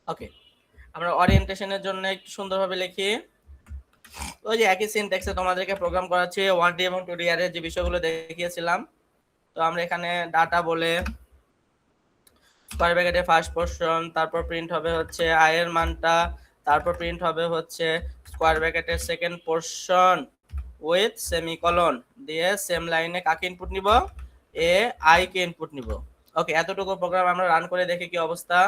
ওকে, আমরা ওরিয়েন্টেশনের জন্য একটু সুন্দরভাবে লিখি। ওই যে একই সিনট্যাক্সে তোমাদেরকে প্রোগ্রাম করাচ্ছি 1D এবং 2D অ্যারে যে বিষয়গুলো দেখিয়েছিলাম। তো আমরা এখানে ডাটা বলে স্কয়ার ব্র্যাকেটে ফার্স্ট পোরশন, তারপর প্রিন্ট হবে হচ্ছে আই এর মানটা, তারপর প্রিন্ট হবে হচ্ছে স্কয়ার ব্র্যাকেটের সেকেন্ড পোরশন উইথ সেমিকোলন দিয়ে সেম লাইনে কাকে ইনপুট নিব, এ আই কে ইনপুট নিব। ওকে, এতটুকু প্রোগ্রাম আমরা রান করে দেখি কি অবস্থা।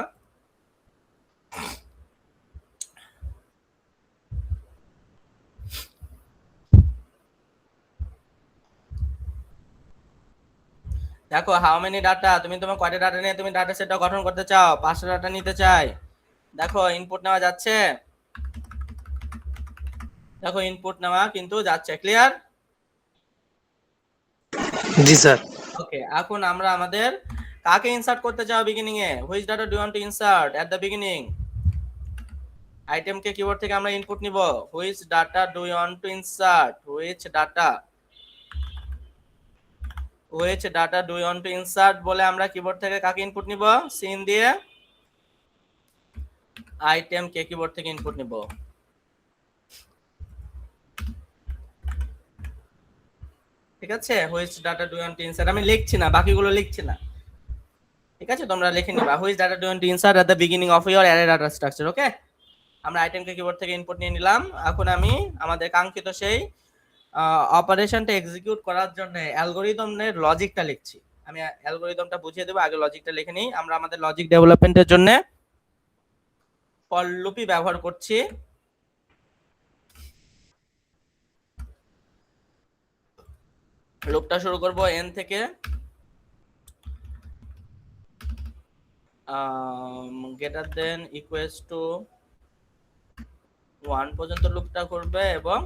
দেখো হাউ মেনি ডাটা, তুমি তোমার কয়টা ডাটা নিয়ে তুমি ডাটা সেটটা গঠন করতে চাও, 5টা ডাটা নিতে চাই। দেখো ইনপুট নেওয়া যাচ্ছে, দেখো ইনপুট নেওয়া কিন্তু যাচ্ছে। ক্লিয়ার? জি স্যার। ওকে, এখন আমরা আমাদের কাকে ইনসার্ট করতে চাও বিগিনিং এ, which data do you want to insert at the beginning. Item কে কিবোর্ড থেকে আমরা ইনপুট নিব, which data do you want to insert, which data do you want to insert বলে আমরা কিবোর্ড থেকে কাকে ইনপুট নিব, সিন দিয়ে আইটেম কে কিবোর্ড থেকে ইনপুট নিব। ঠিক আছে, which data do you want to insert আমি লিখছি না, বাকিগুলো লিখছি না। ঠিক আছে, তোমরা লিখে নিবা which data do you want to insert at the beginning of your array data structure. Okay, আমরা আইটেমকে কিবোর্ড থেকে ইনপুট নিয়ে নিলাম। এখন আমি আমাদের কাঙ্ক্ষিত সেই অপারেশনটা এক্সিকিউট করার জন্য অ্যালগরিদমের লজিকটা লিখছি। আমি অ্যালগরিদমটা বুঝিয়ে দেবো, আগে লজিকটা লিখে নিই। আমরা আমাদের লজিক ডেভেলপমেন্টের জন্য ফর লুপই ব্যবহার করছি। লুপটা শুরু করব n থেকে গ্রেটার দেন ইকুয়ালস টু 1 পর্যন্ত লুপটা করবে এবং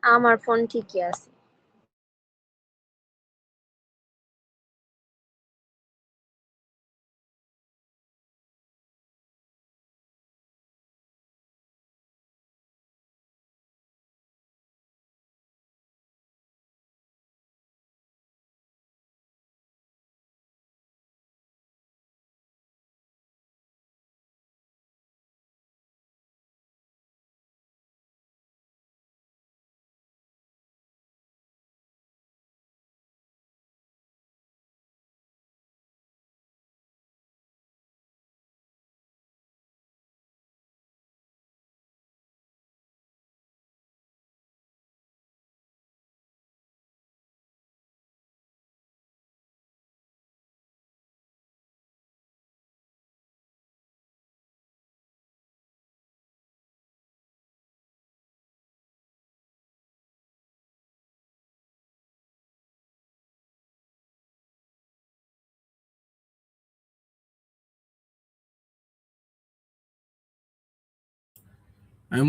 আমার ফোন ঠিকই আছে।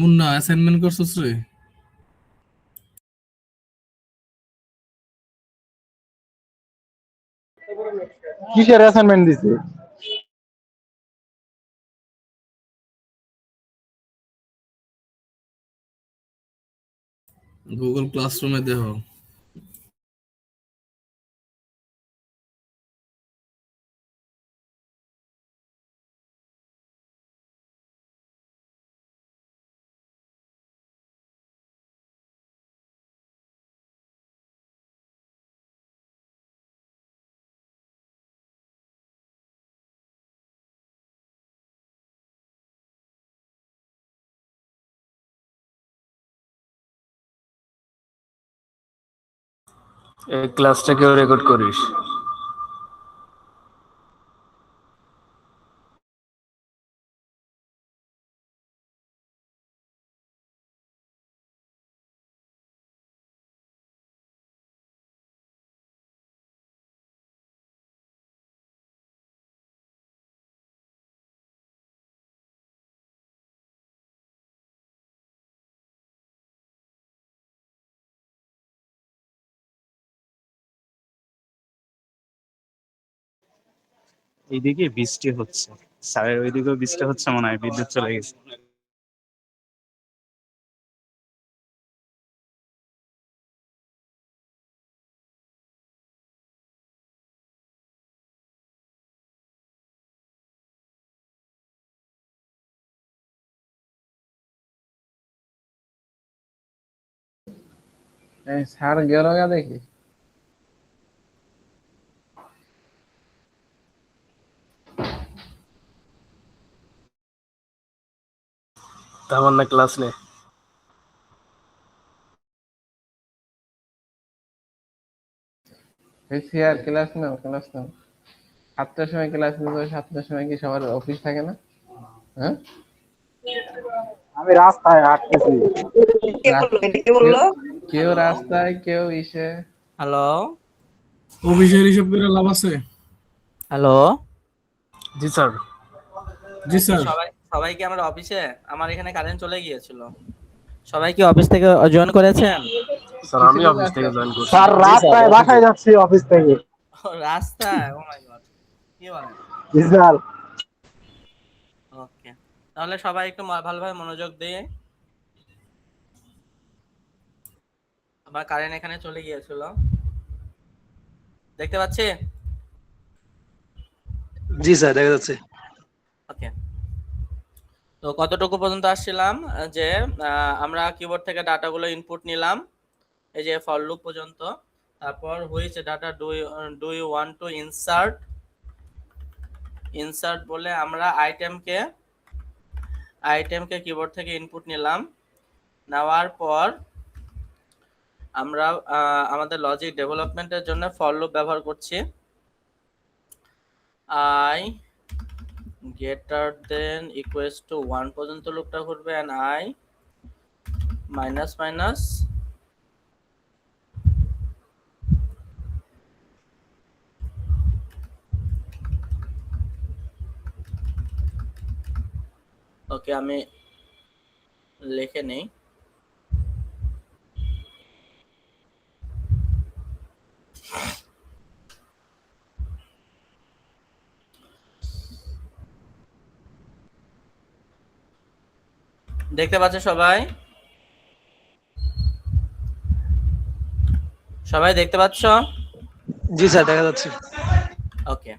মুন্না অ্যাসাইনমেন্ট করছস রে? কিসের অ্যাসাইনমেন্ট দিছে? গুগল ক্লাসরুমে দেখো। এই ক্লাসটাকেও রেকর্ড করিস? এইদিকে বৃষ্টি হচ্ছে, স্যারের ওইদিকেও বৃষ্টি হচ্ছে, মনে হয় বিদ্যুৎ চলে গেছে। স্যার গেল গা দেখি। তেমন না ক্লাস নেই। স্যার ক্লাস নাও, ক্লাস নাও। 7টার সময় ক্লাস নিতে হবে, 7টার সময় কি সবার অফিস থাকে না? হ্যাঁ, আমি রাস্তায় হাঁটতেছি। কেউ রাস্তায়, কেউ ইসে। হ্যালো অফিসের হিসাব করে লাভ আছে? হ্যালো, জি স্যার। জি স্যার। সবাই সবাই কি আমার অফিসে? আমার এখানে কারেন্ট চলে গিয়েছিল। সবাই কি অফিস থেকে জয়েন করেছেন? স্যার কিসে আমি লোক অফিস আছে? থেকে জয়েন করছি। স্যার রাস্তায় বাসায় যাচ্ছি অফিস থেকে। ও, রাস্তায়? ও মাই গড, কি বলেন? জি স্যার। ওকে, তাহলে সবাই একটু ভালোভাবে মনোযোগ দিয়ে। আমার কারেন্ট এখানে চলে গিয়েছিল, দেখতে পাচ্ছি। জি স্যার, দেখা যাচ্ছে। ওকে, তো কতটুকু পর্যন্ত আসছিলাম যে আমরা কিবোর্ড থেকে ডাটাগুলো ইনপুট নিলাম, এই যে ফর লুপ পর্যন্ত। তারপর which data do you want to insert, insert বলে আমরা আইটেমকে কিবোর্ড থেকে ইনপুট নিলাম। নেওয়ার পর আমরা আমাদের লজিক ডেভেলপমেন্টের জন্য ফর লুপ ব্যবহার করছি। I greater than equals to 1 পর্যন্ত লুপটা ঘুরবে, and i minus minus okay, আমি লিখে নেই। দেখতে পাচ্ছ সবাই? সবাই দেখতে পাচ্ছ? জি স্যার, দেখা যাচ্ছে। ওকে,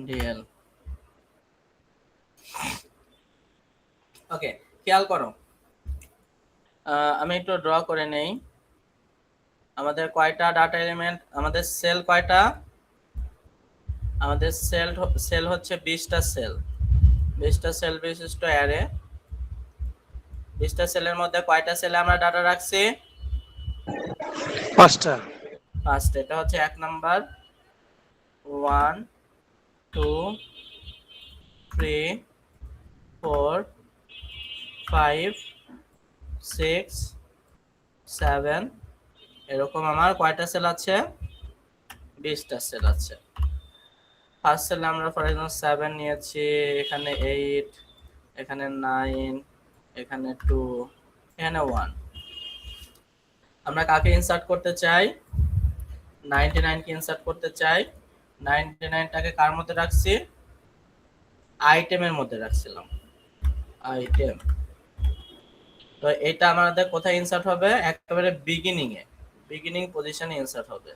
ডিএল। ওকে, খেয়াল করো, আমি একটু ড্র করে নেই। আমাদের কয়টা ডাটা এলিমেন্ট, আমাদের সেল কয়টা? আমাদের সেল হচ্ছে 20টা সেল। 20টা সেল বিশিষ্ট অ্যারে। 20টা সেলের মধ্যে কয়টা সেলে আমরা ডাটা রাখছি? 5টা। 5টা। এটা হচ্ছে 1 নাম্বার। 1 2 3 4 5 6 7, এরকম আমার কয়টা সেল আছে? 20টা সেল আছে। ফার্স্ট সেলে আমরা ফর এক্সাম্পল 7 নিয়েছি, এখানে 8, এখানে 9, এখানে 2, এখানে 1। আমরা কাকে ইনসার্ট করতে চাই? 99 কে ইনসার্ট করতে চাই। 99টাকে কার মধ্যে রাখছি? আইটেমের মধ্যে রাখছিলাম, আইটেম। তো এটা আমাদের কোথায় ইনসার্ট হবে? একেবারে বিগিনিং পজিশনে ইনসার্ট হবে।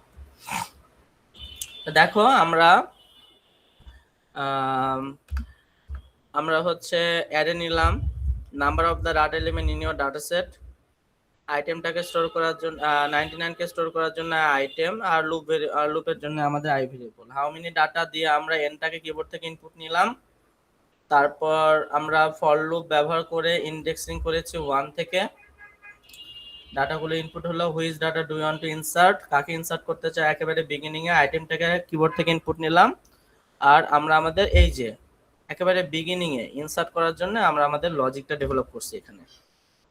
তো দেখো আমরা হচ্ছে অ্যারে নিলাম, number of the data element in your data set. আইটেমটাকে স্টোর করার জন্য 99 কে স্টোর করার জন্য আইটেম, আর লুপের জন্য আমাদের I variable. How many data দিয়ে আমরা এনটাকে কিবোর্ড থেকে ইনপুট নিলাম। তারপর আমরা ফর লুপ ব্যবহার করে ইন্ডেক্সিং করেছি 1 থেকে। ডাটাগুলো ইনপুট হলো which data do you want to insert, কাকে ইনসার্ট করতে চাই একেবারে বিগিনিং এ, আইটেমটাকে কিবোর্ড থেকে ইনপুট নিলাম। আর আমরা আমাদের এই যে একেবারে বিগিনিং এ ইনসার্ট করার জন্য আমরা আমাদের লজিকটা ডেভেলপ করছি এখানে।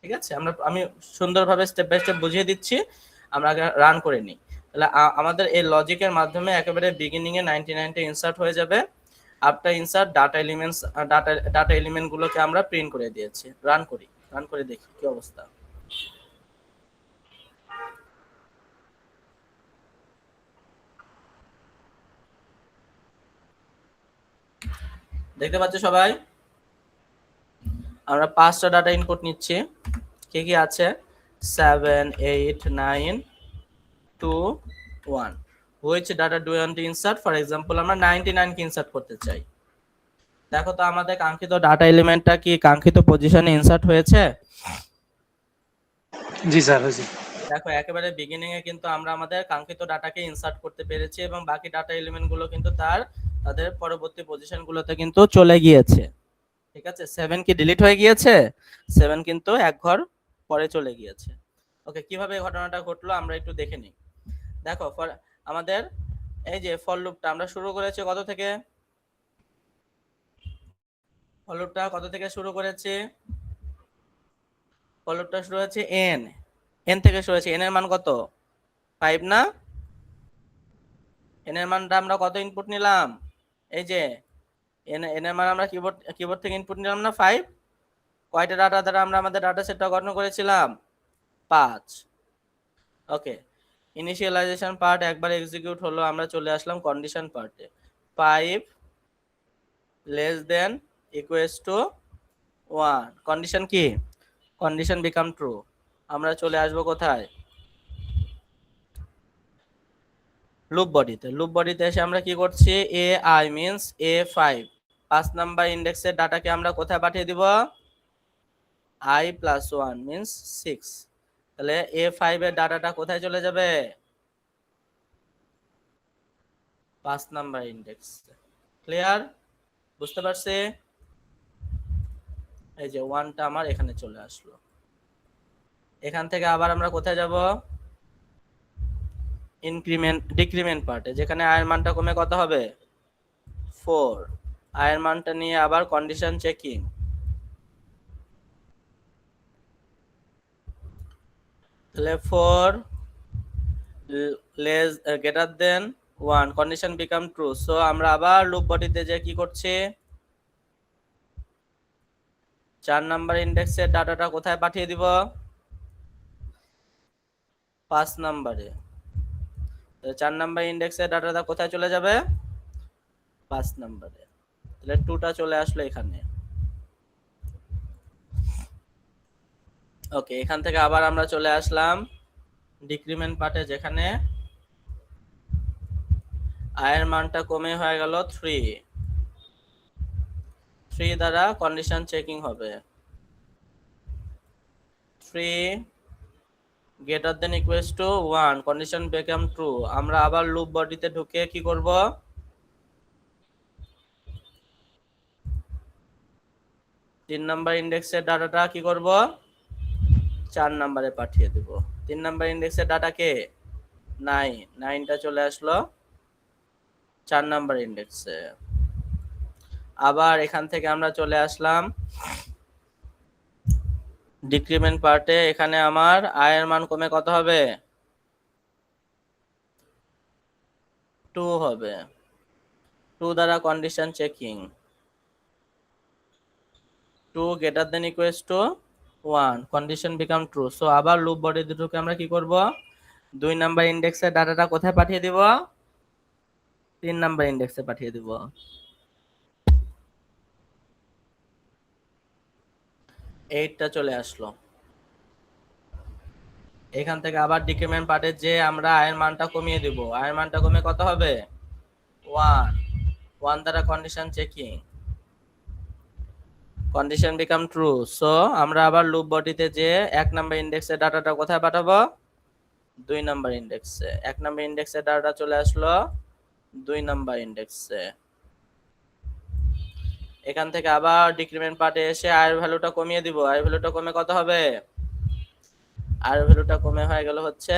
ঠিক আছে, আমি সুন্দরভাবে স্টেপ বাই স্টেপ বুঝিয়ে দিচ্ছি, আমরা আগে রান করে নিই। তাহলে আমাদের এই লজিকের মাধ্যমে একেবারে বিগিনিং এ 99টা ইনসার্ট হয়ে যাবে। আফটার ইনসার্ট ডাটা এলিমেন্ট গুলোকে আমরা প্রিন্ট করে দিয়েছি। রান করে দেখি কি অবস্থা। দেখতে পাচ্ছ সবাই? আমরা 5টা ডাটা ইনপুট নিচ্ছি। কি কি আছে? 7 8 9 2 1। Which data do you want to insert? For example আমরা 99 কে ইনসার্ট করতে চাই। দেখো তো আমাদের কাঙ্ক্ষিত ডাটা এলিমেন্টটা কি কাঙ্ক্ষিত পজিশনে ইনসার্ট হয়েছে? জি স্যার, হয়েছে। দেখো একেবারে বিগিনিং এ কিন্তু আমরা আমাদের কাঙ্ক্ষিত ডাটাকে ইনসার্ট করতে পেরেছি এবং বাকি ডাটা এলিমেন্ট গুলো কিন্তু তাদের পরবর্তী পজিশন গুলোতে কিন্তু চলে গিয়েছে। ঠিক আছে, 7 কি ডিলিট হয়ে গিয়েছে? 7 কিন্তু এক ঘর পরে চলে গিয়েছে। ওকে, কিভাবে এই ঘটনাটা ঘটলো আমরা একটু দেখে নিই। দেখো আমাদের এই যে ফর লুপটা আমরা শুরু করেছি কত থেকে? ফর লুপটা কত থেকে শুরু করেছি? ফর লুপটা শুরু হয়েছে n থেকে শুরু হয়েছে। n এর মান কত? 5 না? n এর মানটা আমরা কত ইনপুট নিলাম? এই যে n এর মান আমরা কিবোর্ড থেকে ইনপুট নিলাম না 5। কয়টা ডাটা দ্বারা আমরা আমাদের ডাটা সেটটা গঠন করেছিলাম? 5। ওকে, ইনিশিয়ালাইজেশন পার্ট একবার এক্সিকিউট হলো, আমরা চলে আসলাম কন্ডিশন পার্টে। 5 less than equals to 1। Condition কি? Condition become true. আমরা চলে আসবো কোথায়? লুপ বডিতে এসে আমরা কি করছি? ai মিন্স a5, 5 নাম্বার ইন্ডেক্সের ডাটাকে আমরা কোথায় পাঠিয়ে দিব? i plus 1 means 6। তাহলে a5 এর ডাটাটা কোথায় চলে যাবে? 5 নাম্বার ইন্ডেক্স। ক্লিয়ার? বুঝতে পারছি? এই যে 1টা আমার এখানে চলে আসলো। এখান থেকে আবার আমরা কোথায় যাব? ডিক্রিমেন্ট পার্টে, যেখানে i এর মানটা কমে কত হবে? 4। i এর মানটা নিয়ে আবার কন্ডিশন চেকিং। তাহলে 4 less greater than 1, condition become true. So আমরা আবার লুপ বডিতে যে কি করছি? 4 নাম্বার ইন্ডেক্সের ডাটাটা কোথায় পাঠিয়ে দিব? 5 নাম্বারে। 4 নাম্বার ইন্ডেক্সের ডাটাটা কোথায় চলে যাবে? 5 নাম্বারে। তাহলে 2টা চলে আসলো এখানে। ওকে, এখান থেকে আবার আমরা চলে আসলাম ডিক্রিমেন্ট পার্টে, যেখানে i এর মানটা কমে হয়ে গেল 3 দ্বারা কন্ডিশন চেকিং হবে। 3 greater than equals to 1 condition become true. আমরা আবার লুপ বডিতে ঢুকে কি করব, 3 নাম্বার ইন্ডেক্সের ডাটাটা কি করব, 4 নম্বরে পাঠিয়ে দেব। 3 নাম্বার ইন্ডেক্সের ডাটা কে 9, 9টা চলে আসলো 4 নাম্বার ইন্ডেক্সে। আবার এখান থেকে আমরা চলে আসলাম ডিক্রিমেন্ট পার্টে। এখানে আমার আই এর মান কমে কত হবে, 2 হবে। 2 দ্বারা condition checking, 2 greater than equals to 1 condition become true. So আবার লুপ বডি দুটোকে আমরা কি করব, 2 নাম্বার ইন্ডেক্সের ডাটাটা কোথায় পাঠিয়ে দিব, 3 নাম্বার ইন্ডেক্সে পাঠিয়ে দিব। এইটটা চলে আসলো। এখান থেকে আবার ডিক্রিমেন্ট পার্টে যে আমরা আয়ের মানটা কমিয়ে দিব, আয়ের মানটা কমে কত হবে, 1, 1 দ্বারা condition checking, condition become true. So আমরা আবার লুপ বডিতে যে 1 নাম্বার ইন্ডেক্সের ডাটাটা কোথায় পাঠাবো, 2 নাম্বার ইন্ডেক্সে। 1 নাম্বার ইন্ডেক্সের ডাটা চলে আসলো 2 নাম্বার ইন্ডেক্সে। এখান থেকে আবার ডিক্রিমেন্ট পার্টে এসে আয়ের ভ্যালুটা কমিয়ে দিব, আয়ের ভ্যালুটা কমে কত হবে, আয়ের ভ্যালুটা কমে হয়ে গেল হচ্ছে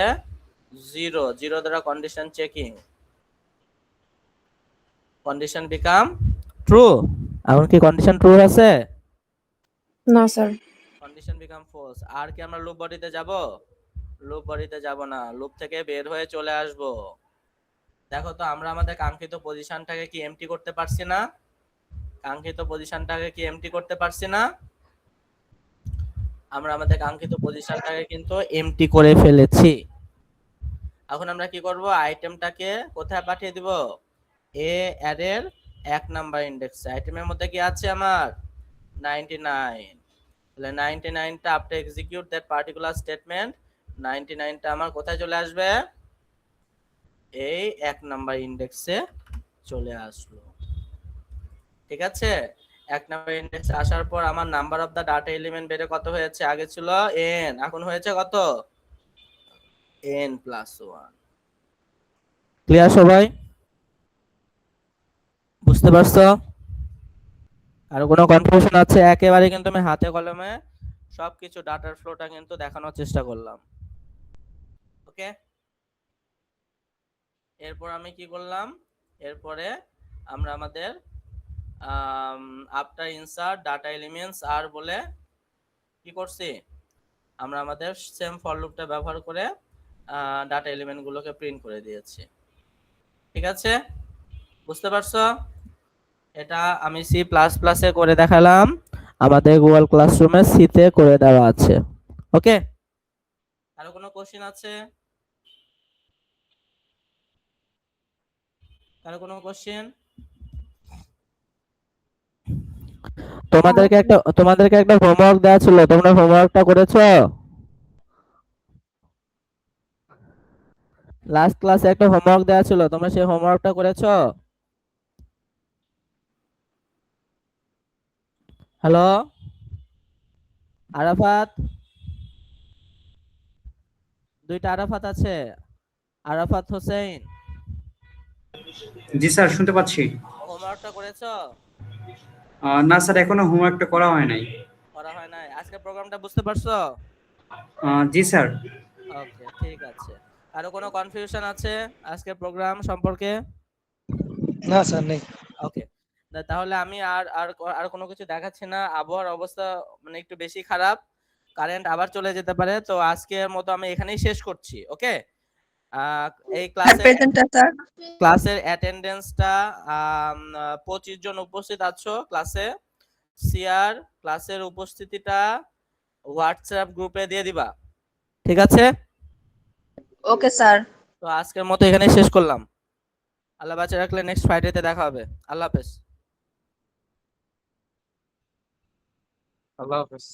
0, 0 দ্বারা condition checking, condition become true. এখন কি কন্ডিশন ট্রু আছে, না স্যার। Condition become false. আর কি আমরা লুপ বডিতে যাব, লুপ বডিতে যাব না, লুপ থেকে বের হয়ে চলে আসব। দেখো তো আমরা আমাদের কাঙ্ক্ষিত পজিশনটাকে কি এমটি করতে পারছি না, কাঙ্ক্ষিত পজিশনটাকে কি এমটি করতে পারছি না, আমরা আমাদের কাঙ্ক্ষিত পজিশনটাকে কিন্তু এমটি করে ফেলেছি। এখন আমরা কি করব, আইটেমটাকে কোথায় পাঠিয়ে দিব, এ অ্যারের 1 নাম্বার ইন্ডেক্সে। আইটেমের মধ্যে কি আছে আমার 99, তাহলে 99টা after execute that particular statement 99টা আমার কোথায় চলে আসবে, এই 1 নাম্বার ইন্ডেক্সে চলে আসলো। ঠিক আছে, 1 নাম্বার ইন্ডেক্সে আসার পর আমার number of the data element বেড়ে কত হয়েছে, আগে ছিল n, এখন হয়েছে কত, n+1। ক্লিয়ার সবাই, বুঝতে পারছো? আর কোনো কনফিউশন আছে? একেবারে কিন্তু আমি হাতে কলমে সবকিছু ডাটার ফ্লোটা কিন্তু দেখানোর চেষ্টা করলাম। ওকে, এরপর আমি কি করলাম, এরপরে আমরা আমাদের আফটার ইনসার্ট ডাটা এলিমেন্টস আর বলে কি করছি, আমরা আমাদের সেম ফর লুপটা ব্যবহার করে ডাটা এলিমেন্ট গুলোকে প্রিন্ট করে দিয়েছি। ঠিক আছে, বুঝতে পারছো? এটা আমি C++ এ করে দেখালাম, আমাদের গুগল ক্লাসরুমে সি তে করে দেওয়া আছে। ওকে, আরো কোনো কোশ্চেন আছে, কারো কোনো কোশ্চেন? তোমাদেরকে একটা হোমওয়ার্ক দেওয়া ছিল, তোমরা হোমওয়ার্কটা করেছো? লাস্ট ক্লাসে একটা হোমওয়ার্ক দেওয়া ছিল, তোমরা সেই হোমওয়ার্কটা করেছো? হ্যালো আরাফাত, দুইটা আরাফাত আছে, আরাফাত হোসেন, জি স্যার, শুনতে পাচ্ছি। হোমওয়ার্কটা করেছো? না স্যার, এখনো হোমওয়ার্কটা করা হয় নাই। করা হয় নাই? আজকে প্রোগ্রামটা বুঝতে পারছো? জি স্যার। ওকে, ঠিক আছে। আরো কোনো কনফিউশন আছে আজকের প্রোগ্রাম সম্পর্কে? না স্যার নেই। ওকে, তাহলে আমি আর আর আর কোনো কিছু দেখাচ্ছি না। আবহাওয়ার অবস্থা মানে একটু বেশি খারাপ, কারেন্ট আবার চলে যেতে পারে। তো আজকের মতো আমি এখানেই শেষ করছি। ওকে, এই ক্লাসের অ্যাটেন্ডেন্সটা 25 জন উপস্থিত আছো ক্লাসে। সিআর ক্লাসের উপস্থিতিটা হোয়াটসঅ্যাপ গ্রুপে দিয়ে দিবা, ঠিক আছে? Okay sir. তো আজকের মতো এখানেই শেষ করলাম। আল্লাহ বাঁচিয়ে রাখলে নেক্সট ফ্রাইডেতে দেখা হবে। আল্লাহ হাফেজ। আল্লাহ হাফেজ।